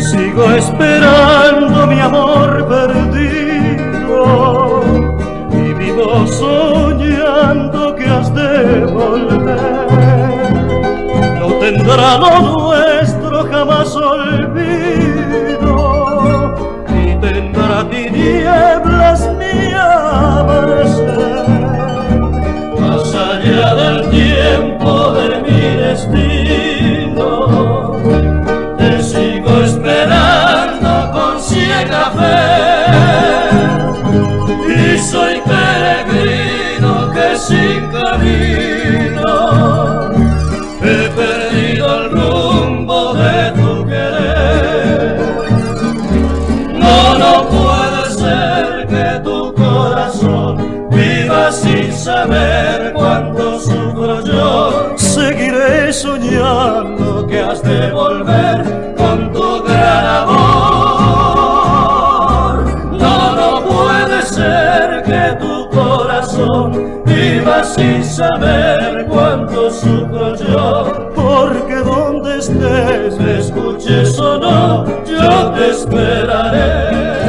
Sigo esperando mi amor perdido y vivo soñando que has de volver. No tendrá lo nuestro jamás olvido, ni tendrá tinieblas mi amanecer. Más allá del tiempo de mi destino, te sigo esperando con ciega fe, y soy peregrino que sin camino he perdido el rumbo de tu querer. No puede ser que tu corazón viva sin saber cuánto sufro yo. Seguiré soñando que has de volver con tu gran amor. No puede ser que tu corazón viva sin saber cuánto sufro yo. Porque donde estés, me escuches o no, yo te esperaré.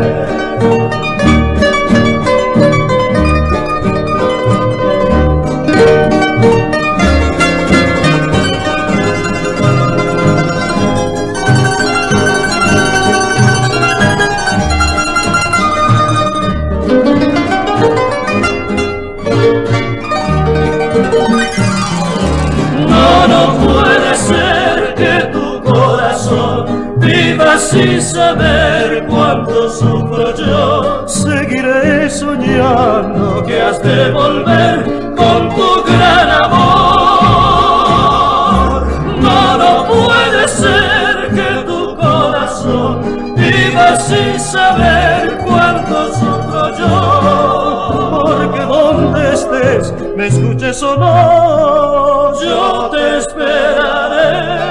No puede ser que tu corazón viva sin saber cuánto sufro yo. Seguiré soñando que has de volver con tu gran amor. No puede ser que tu corazón viva sin saber cuánto sufro yo. Porque donde estés, me escuches o no, yo te esperaré.